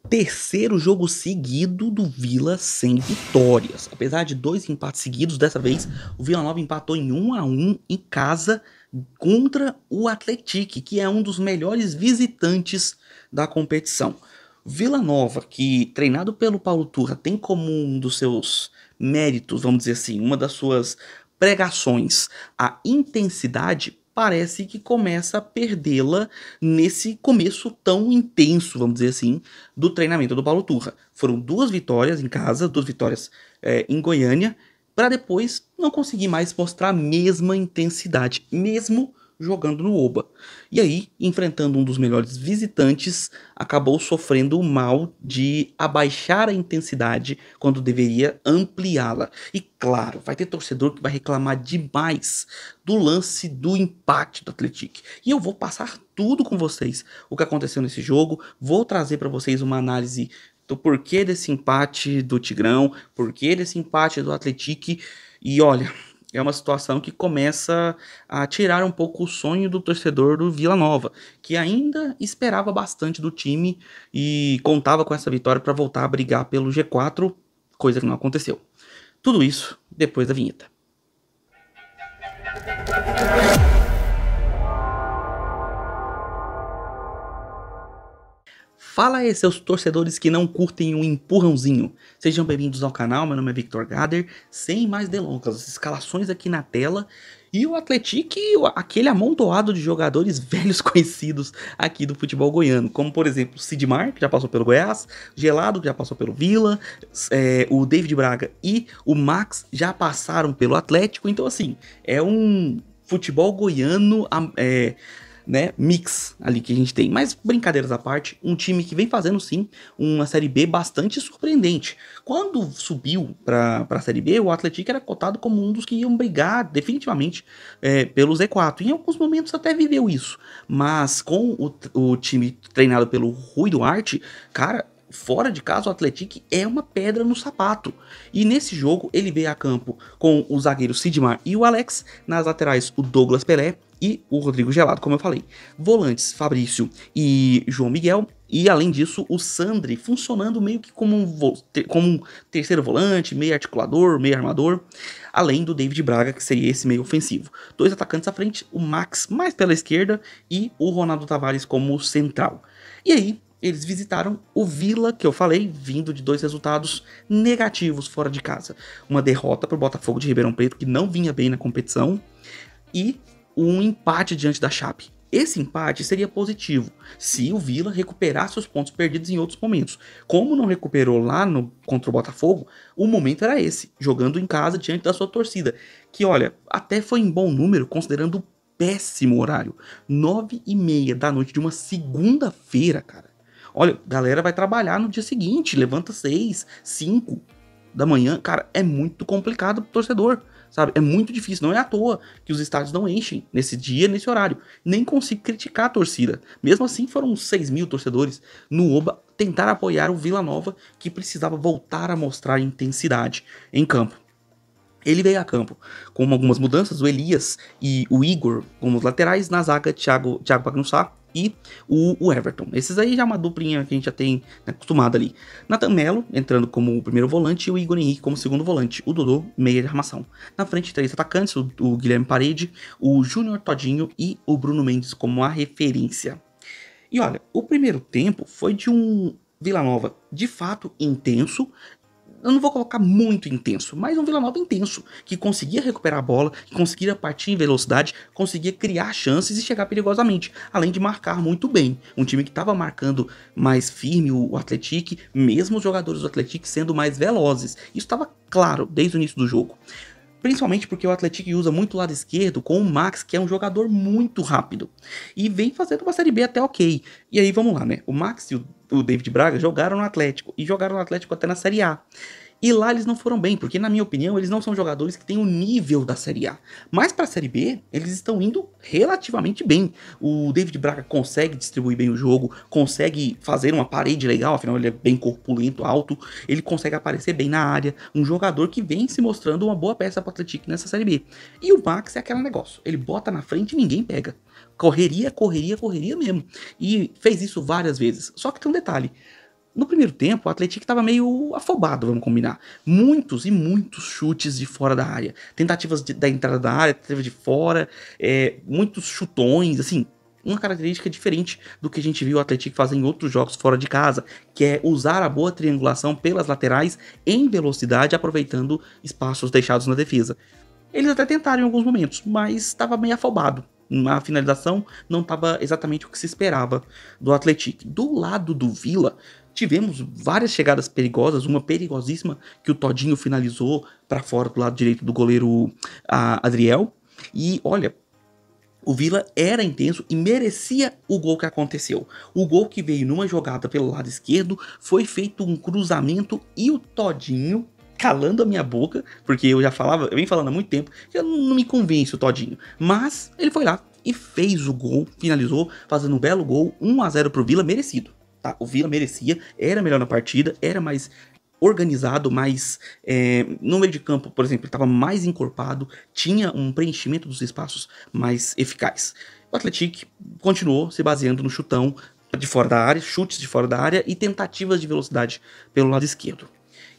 terceiro jogo seguido do Vila sem vitórias. Apesar de 2 empates seguidos, dessa vez o Vila Nova empatou em 1-1 em casa contra o Atlético, que é um dos melhores visitantes da competição. Vila Nova, que treinado pelo Paulo Turra, tem como um dos seus méritos, vamos dizer assim, uma das suas pregações, a intensidade, parece que começa a perdê-la nesse começo tão intenso, vamos dizer assim, do treinamento do Paulo Turra. Foram 2 vitórias em casa, 2 vitórias em Goiânia, para depois não conseguir mais mostrar a mesma intensidade, mesmo jogando no Oba. E aí, enfrentando um dos melhores visitantes, acabou sofrendo o mal de abaixar a intensidade quando deveria ampliá-la. E claro, vai ter torcedor que vai reclamar demais do lance do empate do Atlético. E eu vou passar tudo com vocês, o que aconteceu nesse jogo, vou trazer para vocês uma análise do porquê desse empate do Tigrão, porquê desse empate do Atlético. E olha, é uma situação que começa a tirar um pouco o sonho do torcedor do Vila Nova, que ainda esperava bastante do time e contava com essa vitória para voltar a brigar pelo G4, coisa que não aconteceu. Tudo isso depois da vinheta. Fala aí, seus torcedores que não curtem um empurrãozinho. Sejam bem-vindos ao canal, meu nome é Victor Gader. Sem mais delongas, as escalações aqui na tela. E o Atlético, aquele amontoado de jogadores velhos conhecidos aqui do futebol goiano. Como, por exemplo, o Sidmar, que já passou pelo Goiás. Gelado, que já passou pelo Vila. O David Braga e o Max já passaram pelo Atlético. Então, assim, é um futebol goiano... né, mix ali que a gente tem. Mas brincadeiras à parte, um time que vem fazendo sim uma Série B bastante surpreendente. Quando subiu para a Série B, o Atlético era cotado como um dos que iam brigar definitivamente pelo Z4. Em alguns momentos até viveu isso, mas com o time treinado pelo Rui Duarte, cara, fora de casa o Atlético é uma pedra no sapato. E nesse jogo ele veio a campo com o zagueiro Sidmar e o Alex, nas laterais o Douglas Pelé e o Rodrigo Gelado, como eu falei. Volantes Fabrício e João Miguel. E além disso, o Sandri funcionando meio que como um terceiro volante, meio articulador, meio armador. Além do David Braga, que seria esse meio ofensivo. 2 atacantes à frente, o Max mais pela esquerda e o Ronaldo Tavares como central. E aí, eles visitaram o Vila, que eu falei, vindo de 2 resultados negativos fora de casa. Uma derrota para o Botafogo de Ribeirão Preto, que não vinha bem na competição, e um empate diante da Chape. Esse empate seria positivo se o Vila recuperasse os pontos perdidos em outros momentos. Como não recuperou lá contra o Botafogo, o momento era esse, jogando em casa diante da sua torcida, que olha, até foi em bom número, considerando o péssimo horário. 9h30 da noite de uma segunda-feira, cara. Olha, galera vai trabalhar no dia seguinte, levanta 6, 5 da manhã, cara, é muito complicado pro torcedor, sabe? É muito difícil, não é à toa que os estádios não enchem nesse dia, nesse horário. Nem consigo criticar a torcida. Mesmo assim, foram 6.000 torcedores no Oba tentar apoiar o Vila Nova, que precisava voltar a mostrar intensidade em campo. Ele veio a campo com algumas mudanças, o Elias e o Igor como os laterais, na zaga Thiago Pagnussá e o Everton. Esses aí já é uma duplinha que a gente já tem, né, acostumado ali. Nathan Melo entrando como o primeiro volante e o Igor Henrique como segundo volante. O Dodô, meia de armação. Na frente, 3 atacantes, o Guilherme Parede, o Júnior Todinho e o Bruno Mendes como a referência. E olha, o primeiro tempo foi de um Vila Nova de fato intenso. Eu não vou colocar muito intenso, mas um Vila Nova intenso, que conseguia recuperar a bola, que conseguia partir em velocidade, conseguia criar chances e chegar perigosamente, além de marcar muito bem. Um time que estava marcando mais firme o Atlético, mesmo os jogadores do Atlético sendo mais velozes. Isso estava claro desde o início do jogo. Principalmente porque o Atlético usa muito o lado esquerdo com o Max, que é um jogador muito rápido. E vem fazendo uma Série B até ok. E aí vamos lá, né? O Max e o David Braga jogaram no Atlético. E jogaram no Atlético até na Série A. E lá eles não foram bem, porque na minha opinião eles não são jogadores que têm o nível da Série A. Mas para a Série B, eles estão indo relativamente bem. O David Braga consegue distribuir bem o jogo, consegue fazer uma parede legal, afinal ele é bem corpulento, alto, ele consegue aparecer bem na área. Um jogador que vem se mostrando uma boa peça para o Atlético nessa Série B. E o Max é aquele negócio, ele bota na frente e ninguém pega. Correria mesmo. E fez isso várias vezes. Só que tem um detalhe. No primeiro tempo, o Atlético estava meio afobado, vamos combinar. Muitos e muitos chutes de fora da área. Tentativas da entrada da área, tentativas de fora, muitos chutões, assim. Uma característica diferente do que a gente viu o Atlético fazer em outros jogos fora de casa, que é usar a boa triangulação pelas laterais em velocidade, aproveitando espaços deixados na defesa. Eles até tentaram em alguns momentos, mas estava meio afobado. A finalização não estava exatamente o que se esperava do Atlético. Do lado do Vila, tivemos várias chegadas perigosas, uma perigosíssima que o Todinho finalizou para fora do lado direito do goleiro Adriel. E olha, o Vila era intenso e merecia o gol que aconteceu. O gol que veio numa jogada pelo lado esquerdo, foi feito um cruzamento e o Todinho, calando a minha boca, porque eu venho falando há muito tempo, que eu não me convence o Todinho. Mas ele foi lá e fez o gol, finalizou, fazendo um belo gol, 1-0 pro Vila, merecido. Tá? O Vila merecia, era melhor na partida, era mais organizado, mais no meio de campo, por exemplo, ele estava mais encorpado, tinha um preenchimento dos espaços mais eficaz. O Atlético continuou se baseando no chutão de fora da área, chutes de fora da área e tentativas de velocidade pelo lado esquerdo.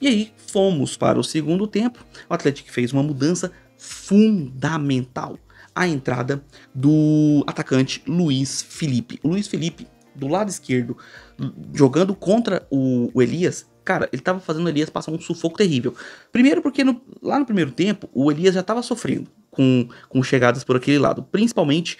E aí fomos para o segundo tempo, o Atlético fez uma mudança fundamental, a entrada do atacante Luiz Felipe. O Luiz Felipe, do lado esquerdo, jogando contra o Elias, cara, ele tava fazendo o Elias passar um sufoco terrível. Primeiro porque lá no primeiro tempo, o Elias já tava sofrendo com chegadas por aquele lado. Principalmente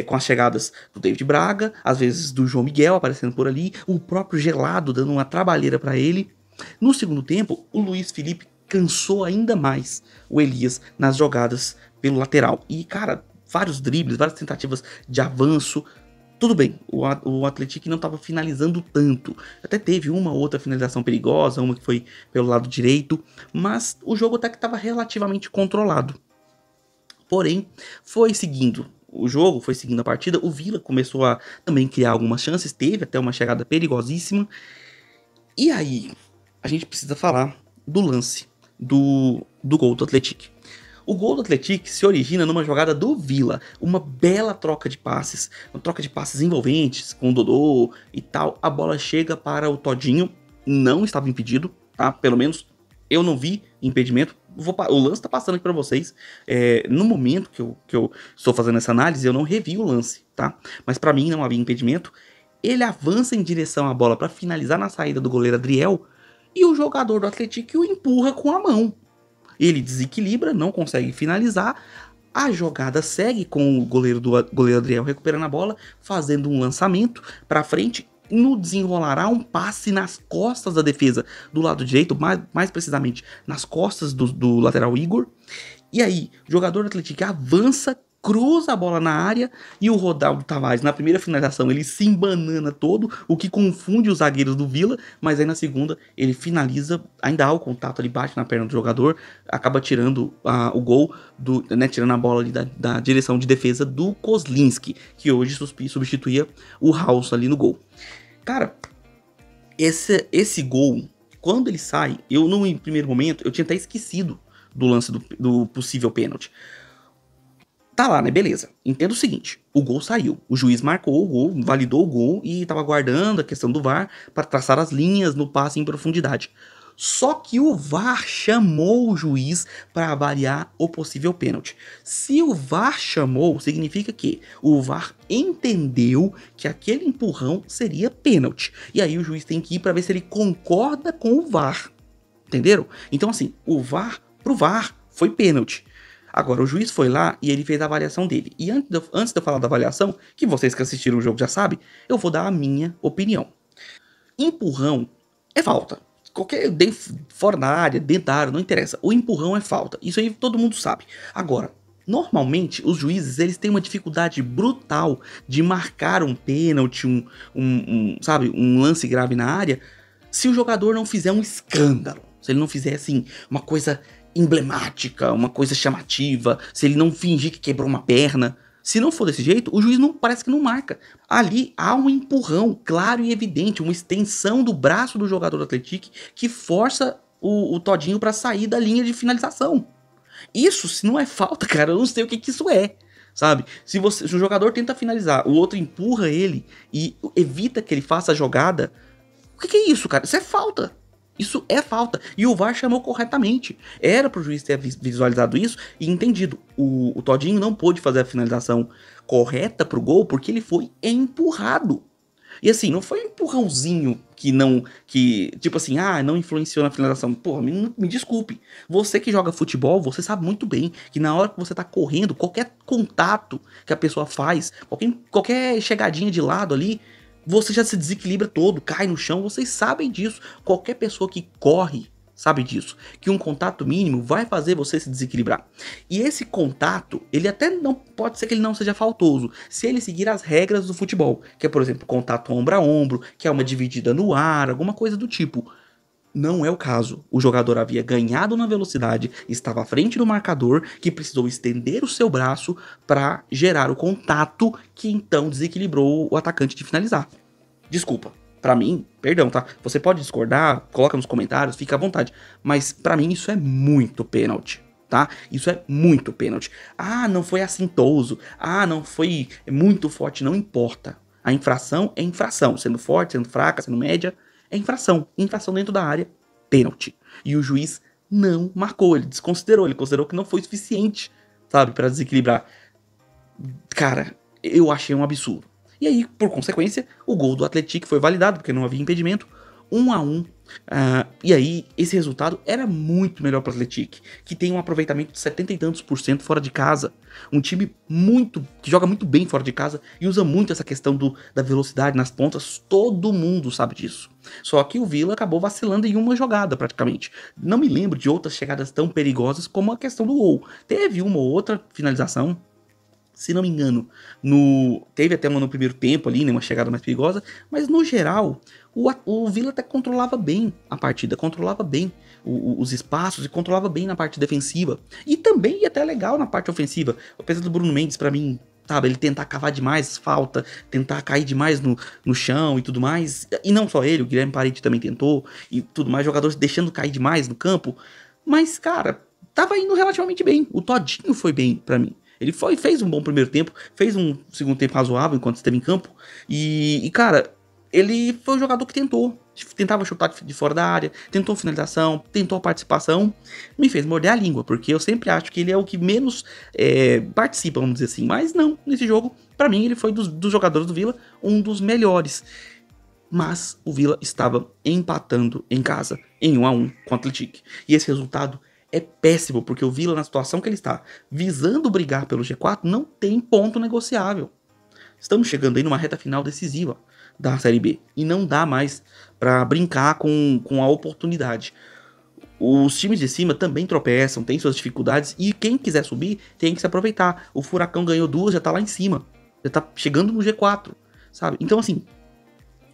com as chegadas do David Braga, às vezes do João Miguel aparecendo por ali, o próprio Gelado dando uma trabalheira para ele. No segundo tempo, o Luiz Felipe cansou ainda mais o Elias nas jogadas pelo lateral. E, cara, vários dribles, várias tentativas de avanço. Tudo bem, o Atlético não estava finalizando tanto. Até teve uma outra finalização perigosa, uma que foi pelo lado direito, mas o jogo até que estava relativamente controlado. Porém, o jogo foi seguindo a partida, o Vila começou a também criar algumas chances, teve até uma chegada perigosíssima. E aí, a gente precisa falar do lance do gol do Atlético. O gol do Atlético se origina numa jogada do Vila, uma bela troca de passes, uma troca de passes envolventes com o Dodô e tal. A bola chega para o Todinho, não estava impedido, tá? Pelo menos eu não vi impedimento. O lance está passando aqui para vocês. No momento que eu estou fazendo essa análise, eu não revi o lance, tá? Mas para mim não havia impedimento. Ele avança em direção à bola para finalizar na saída do goleiro Adriel e o jogador do Atlético o empurra com a mão. Ele desequilibra, não consegue finalizar. A jogada segue com o goleiro Adriel recuperando a bola, fazendo um lançamento para frente. No desenrolar, há um passe nas costas da defesa do lado direito, mais precisamente nas costas do lateral Igor. E aí, o jogador do Atlético avança, cruza a bola na área e o Ronaldo Tavares, na primeira finalização, ele se embanana todo, o que confunde os zagueiros do Vila, mas aí na segunda ele finaliza, ainda há o contato, ele bate na perna do jogador, acaba tirando o gol, tirando a bola ali da direção de defesa do Kozlinski, que hoje substituía o House ali no gol. Cara, esse gol, quando ele sai, em primeiro momento, eu tinha até esquecido do lance do possível pênalti. Tá lá, né? Beleza. Entenda o seguinte, o gol saiu, o juiz marcou o gol, validou o gol e tava aguardando a questão do VAR para traçar as linhas no passe em profundidade. Só que o VAR chamou o juiz para avaliar o possível pênalti. Se o VAR chamou, significa que o VAR entendeu que aquele empurrão seria pênalti. E aí o juiz tem que ir para ver se ele concorda com o VAR. Entenderam? Então assim, pro VAR foi pênalti. Agora, o juiz foi lá e ele fez a avaliação dele. E antes de eu falar da avaliação, que vocês que assistiram o jogo já sabem, eu vou dar a minha opinião. Empurrão é falta. Fora da área, dentro da área, não interessa. O empurrão é falta. Isso aí todo mundo sabe. Agora, normalmente, os juízes eles têm uma dificuldade brutal de marcar um pênalti, um lance grave na área, se o jogador não fizer um escândalo. Se ele não fizer, assim, uma coisa emblemática, uma coisa chamativa, se ele não fingir que quebrou uma perna. Se não for desse jeito, o juiz parece que não marca. Ali há um empurrão claro e evidente, uma extensão do braço do jogador do Atlético que força o Todinho para sair da linha de finalização. Isso, se não é falta, cara, eu não sei o que isso é, sabe? Se o jogador tenta finalizar, o outro empurra ele e evita que ele faça a jogada, O que é isso, cara? Isso é falta. Isso é falta. E o VAR chamou corretamente. Era pro juiz ter visualizado isso e entendido. O Todinho não pôde fazer a finalização correta pro gol porque ele foi empurrado. E assim, não foi um empurrãozinho que não. Que, tipo assim, não influenciou na finalização. Porra, me desculpe. Você que joga futebol, você sabe muito bem que na hora que você tá correndo, qualquer contato que a pessoa faz, qualquer chegadinha de lado ali, você já se desequilibra todo, cai no chão. Vocês sabem disso. Qualquer pessoa que corre sabe disso, que um contato mínimo vai fazer você se desequilibrar. E esse contato, ele até não pode ser que ele não seja faltoso, se ele seguir as regras do futebol, que é, por exemplo, contato ombro a ombro, que é uma dividida no ar, alguma coisa do tipo. Não é o caso. O jogador havia ganhado na velocidade, estava à frente do marcador, que precisou estender o seu braço para gerar o contato que então desequilibrou o atacante de finalizar. Desculpa. Pra mim, perdão, tá? Você pode discordar, coloca nos comentários, fica à vontade. Mas pra mim isso é muito pênalti, tá? Isso é muito pênalti. Não foi assintoso. Não foi muito forte, não importa. A infração é infração. Sendo forte, sendo fraca, sendo média, é infração. Infração dentro da área, pênalti. E o juiz não marcou, ele desconsiderou. Ele considerou que não foi suficiente, sabe, pra desequilibrar. Cara, eu achei um absurdo. E aí, por consequência, o gol do Atlético foi validado, porque não havia impedimento, 1-1. E aí, esse resultado era muito melhor para o Atlético, que tem um aproveitamento de 70 e tantos % fora de casa. Um time que joga muito bem fora de casa e usa muito essa questão da velocidade nas pontas. Todo mundo sabe disso. Só que o Vila acabou vacilando em uma jogada, praticamente. Não me lembro de outras chegadas tão perigosas como a questão do gol. Teve uma ou outra finalização, se não me engano, teve até uma no primeiro tempo ali, né, uma chegada mais perigosa, mas no geral, o Vila até controlava bem a partida, controlava bem os espaços e controlava bem na parte defensiva. E também até legal na parte ofensiva, apesar do Bruno Mendes, pra mim, sabe, ele tentar cavar demais falta, tentar cair demais no chão e tudo mais, e não só ele, o Guilherme Parede também tentou, e tudo mais, jogadores deixando cair demais no campo, mas, cara, tava indo relativamente bem, o Todinho foi bem pra mim. Ele fez um bom primeiro tempo, fez um segundo tempo razoável enquanto esteve em campo. E cara, ele foi o jogador que tentava chutar de fora da área, tentou finalização, tentou a participação. Me fez morder a língua, porque eu sempre acho que ele é o que menos participa, vamos dizer assim. Mas não, nesse jogo, pra mim, ele foi dos jogadores do Vila um dos melhores. Mas o Vila estava empatando em casa, em 1-1 com o Atlético. E esse resultado é péssimo, porque o Vila, na situação que ele está, visando brigar pelo G4, não tem ponto negociável. Estamos chegando aí numa reta final decisiva da Série B, e não dá mais para brincar com a oportunidade. Os times de cima também tropeçam, têm suas dificuldades, e quem quiser subir tem que se aproveitar. O Furacão ganhou 2, já tá lá em cima, já tá chegando no G4, sabe? Então assim,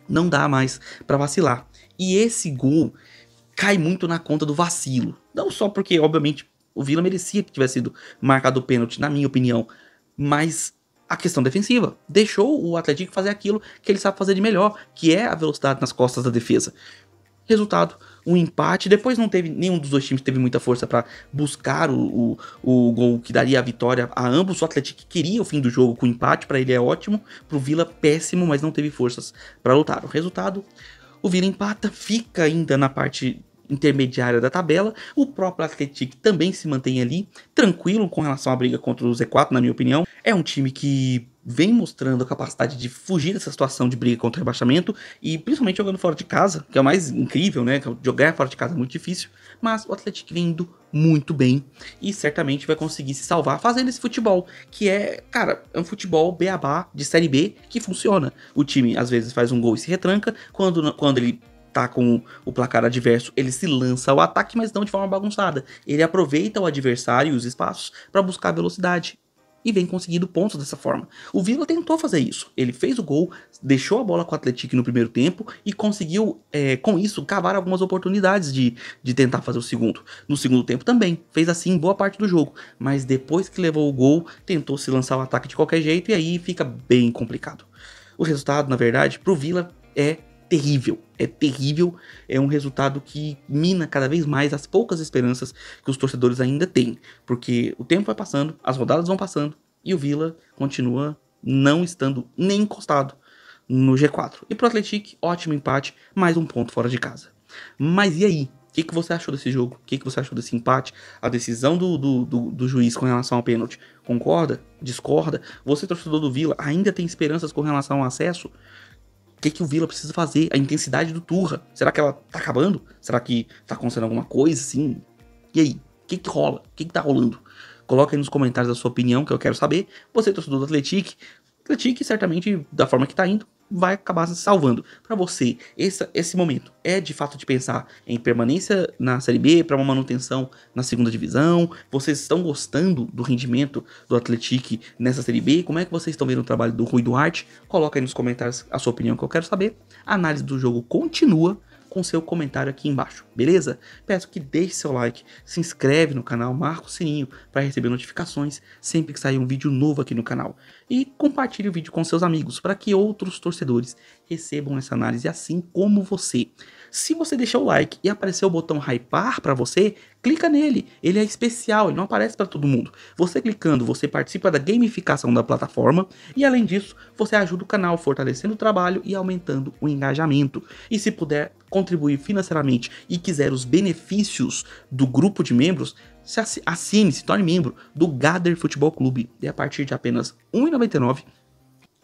não dá mais para vacilar. E esse gol cai muito na conta do vacilo. Não só porque, obviamente, o Vila merecia que tivesse sido marcado o pênalti, na minha opinião, mas a questão defensiva deixou o Atlético fazer aquilo que ele sabe fazer de melhor, que é a velocidade nas costas da defesa. Resultado, um empate. Depois não teve, nenhum dos dois times teve muita força para buscar o gol que daria a vitória a ambos. O Atlético queria o fim do jogo com o empate, para ele é ótimo, pro Vila péssimo, mas não teve forças para lutar. O resultado, o Vila empata, fica ainda na parte intermediária da tabela. O próprio Atlético também se mantém ali, tranquilo com relação à briga contra o Z4, na minha opinião. É um time que vem mostrando a capacidade de fugir dessa situação de briga contra o rebaixamento, e principalmente jogando fora de casa, que é o mais incrível, né? Jogar fora de casa é muito difícil, mas o Atlético vem indo muito bem e certamente vai conseguir se salvar fazendo esse futebol, que é, cara, é um futebol beabá de Série B que funciona. O time às vezes faz um gol e se retranca, quando ele tá com o placar adverso, ele se lança ao ataque, mas não de forma bagunçada. Ele aproveita o adversário e os espaços para buscar velocidade e vem conseguindo pontos dessa forma. O Vila tentou fazer isso. Ele fez o gol, deixou a bola com o Atlético no primeiro tempo e conseguiu, com isso, cavar algumas oportunidades de tentar fazer o segundo. No segundo tempo também, fez assim boa parte do jogo, mas depois que levou o gol, tentou se lançar o ataque de qualquer jeito e aí fica bem complicado. O resultado, na verdade, pro Vila é terrível, é um resultado que mina cada vez mais as poucas esperanças que os torcedores ainda têm, porque o tempo vai passando, as rodadas vão passando e o Vila continua não estando nem encostado no G4. E pro Atlético, ótimo empate, mais um ponto fora de casa. Mas e aí? O que você achou desse jogo? O que você achou desse empate? A decisão do juiz com relação ao pênalti? Concorda? Discorda? Você, torcedor do Vila, ainda tem esperanças com relação ao acesso? O que o Vila precisa fazer? A intensidade do Turra, será que ela tá acabando? Será que tá acontecendo alguma coisa assim? E aí? O que rola? O que tá rolando? Coloca aí nos comentários a sua opinião, que eu quero saber. Você, torcedor do Atlético, certamente, da forma que tá indo, vai acabar se salvando. Para você, esse momento é de fato de pensar em permanência na Série B, para uma manutenção na segunda divisão? Vocês estão gostando do rendimento do Atlético nessa Série B? Como é que vocês estão vendo o trabalho do Rui Duarte? Coloca aí nos comentários a sua opinião, que eu quero saber. A análise do jogo continua com seu comentário aqui embaixo, beleza? Peço que deixe seu like, se inscreve no canal, marca o sininho para receber notificações sempre que sair um vídeo novo aqui no canal. E compartilhe o vídeo com seus amigos para que outros torcedores recebam essa análise assim como você. Se você deixar o like e aparecer o botão hypar para você, clica nele, ele é especial, ele não aparece para todo mundo. Você clicando, você participa da gamificação da plataforma e além disso, você ajuda o canal fortalecendo o trabalho e aumentando o engajamento. E se puder contribuir financeiramente e quiser os benefícios do grupo de membros, assine, se torne membro do Gader Futebol Clube. E a partir de apenas R$ 1,99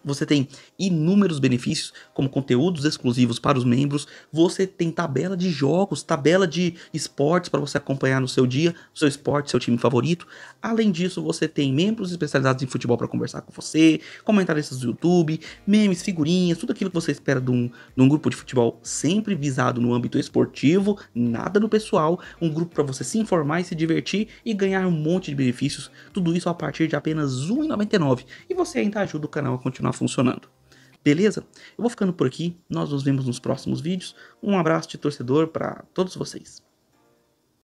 você tem inúmeros benefícios, como conteúdos exclusivos para os membros, você tem tabela de jogos, tabela de esportes para você acompanhar no seu dia, seu esporte, seu time favorito. Além disso, você tem membros especializados em futebol para conversar com você, comentaristas do YouTube, memes, figurinhas, tudo aquilo que você espera de um grupo de futebol sempre visado no âmbito esportivo, nada no pessoal, um grupo para você se informar e se divertir e ganhar um monte de benefícios, tudo isso a partir de apenas R$ 1,99. E você ainda ajuda o canal a continuar funcionando. Beleza? Eu vou ficando por aqui, nós nos vemos nos próximos vídeos. Um abraço de torcedor para todos vocês.